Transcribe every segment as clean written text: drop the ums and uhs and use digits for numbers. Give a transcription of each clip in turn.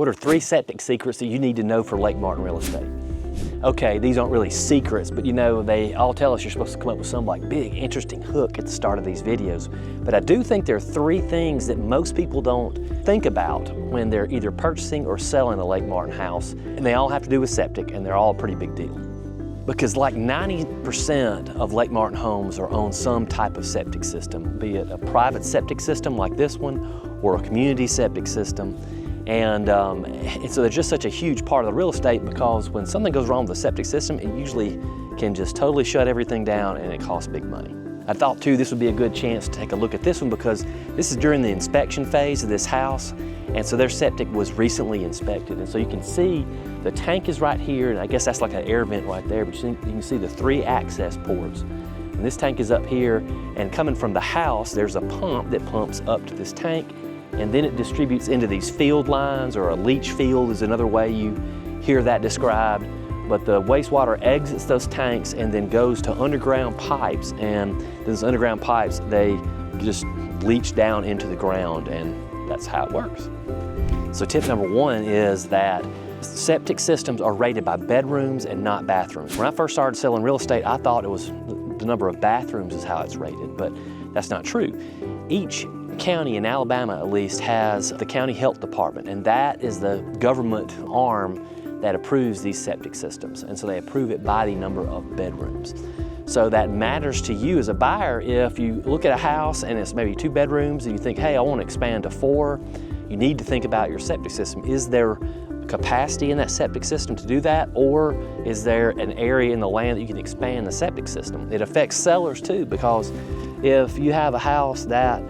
What are 3 septic secrets that you need to know for Lake Martin real estate? Okay, these aren't really secrets, but you know, they all tell us you're supposed to come up with some like big, interesting hook at the start of these videos. But I do think there are 3 things that most people don't think about when they're either purchasing or selling a Lake Martin house, and they all have to do with septic, and they're all a pretty big deal. Because like 90% of Lake Martin homes are on some type of septic system, be it a private septic system like this one, or a community septic system. And so they're just such a huge part of the real estate, because when something goes wrong with the septic system, it usually can just totally shut everything down, and it costs big money. I thought too this would be a good chance to take a look at this one, because this is during the inspection phase of this house, and so their septic was recently inspected. And so you can see the tank is right here, and I guess that's like an air vent right there, but you can see the 3 access ports. And this tank is up here, and coming from the house, there's a pump that pumps up to this tank, and then it distributes into these field lines, or a leach field is another way you hear that described. But the wastewater exits those tanks and then goes to underground pipes, and those underground pipes, they just leach down into the ground, and that's how it works. So tip number 1 is that septic systems are rated by bedrooms and not bathrooms. When I first started selling real estate, I thought it was the number of bathrooms is how it's rated, but that's not true. Each county in Alabama, at least, has the county health department, and that is the government arm that approves these septic systems. And so they approve it by the number of bedrooms. So that matters to you as a buyer. If you look at a house and it's maybe 2 bedrooms and you think, hey, I want to expand to 4, you need to think about your septic system. Is there capacity in that septic system to do that, or is there an area in the land that you can expand the septic system? It affects sellers too, because if you have a house that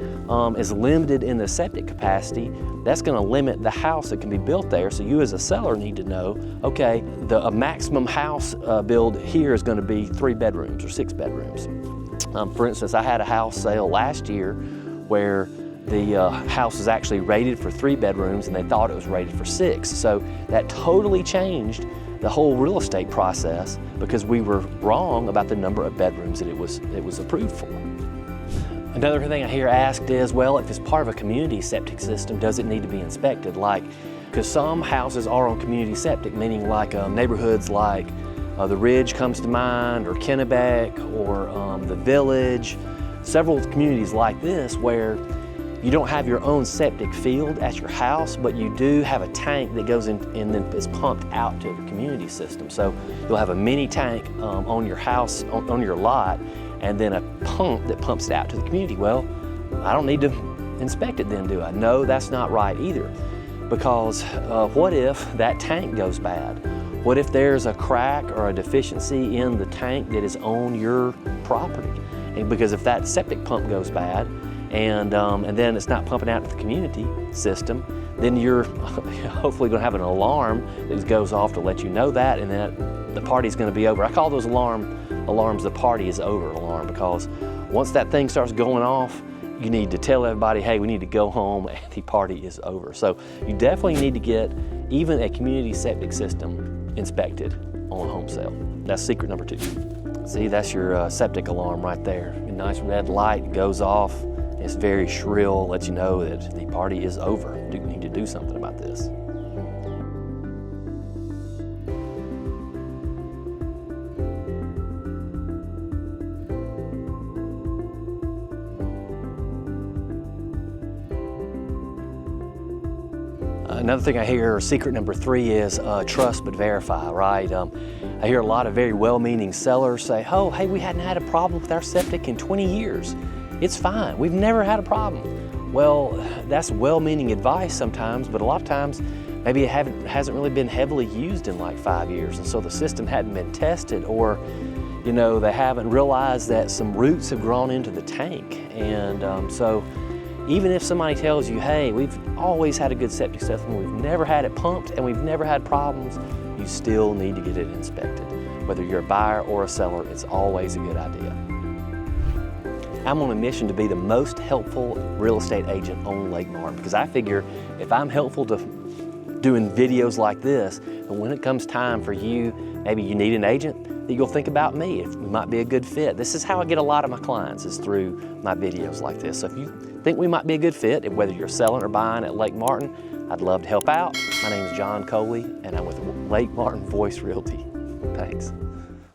is limited in the septic capacity, that's going to limit the house that can be built there. So you as a seller need to know, okay, a maximum house build here is going to be 3 bedrooms or 6 bedrooms. For instance, I had a house sale last year where the house was actually rated for 3 bedrooms, and they thought it was rated for 6. So that totally changed the whole real estate process, because we were wrong about the number of bedrooms that it was approved for. Another thing I hear asked is, well, if it's part of a community septic system, does it need to be inspected? Because some houses are on community septic, meaning like neighborhoods like the Ridge comes to mind, or Kennebec, or the Village. Several communities like this where you don't have your own septic field at your house, but you do have a tank that goes in and then is pumped out to the community system. So you'll have a mini tank on your house, on your lot, and then a pump that pumps it out to the community. Well, I don't need to inspect it then, do I? No, that's not right either. Because what if that tank goes bad? What if there's a crack or a deficiency in the tank that is on your property? And because if that septic pump goes bad, and then it's not pumping out to the community system, then you're hopefully going to have an alarm that goes off to let you know that, and then the party's going to be over. I call those alarms the party is over alarm, because once that thing starts going off, you need to tell everybody, hey, we need to go home and the party is over. So you definitely need to get even a community septic system inspected on a home sale. That's secret number 2. See, that's your septic alarm right there. A nice red light goes off. It's very shrill, lets you know that the party is over. You need to do something about this. Another thing I hear, secret number 3, is trust but verify, right? I hear a lot of very well-meaning sellers say, oh, hey, we hadn't had a problem with our septic in 20 years. It's fine, we've never had a problem. Well, that's well-meaning advice sometimes, but a lot of times, maybe it hasn't really been heavily used in like 5 years, and so the system hadn't been tested, or you know, they haven't realized that some roots have grown into the tank. And so even if somebody tells you, hey, we've always had a good septic system, we've never had it pumped, and we've never had problems, you still need to get it inspected. Whether you're a buyer or a seller, it's always a good idea. I'm on a mission to be the most helpful real estate agent on Lake Martin, because I figure if I'm helpful to doing videos like this, and when it comes time for you, maybe you need an agent, that you'll think about me, if we might be a good fit. This is how I get a lot of my clients, is through my videos like this. So if you think we might be a good fit, whether you're selling or buying at Lake Martin, I'd love to help out. My name is John Coley, and I'm with Lake Martin Voice Realty. Thanks.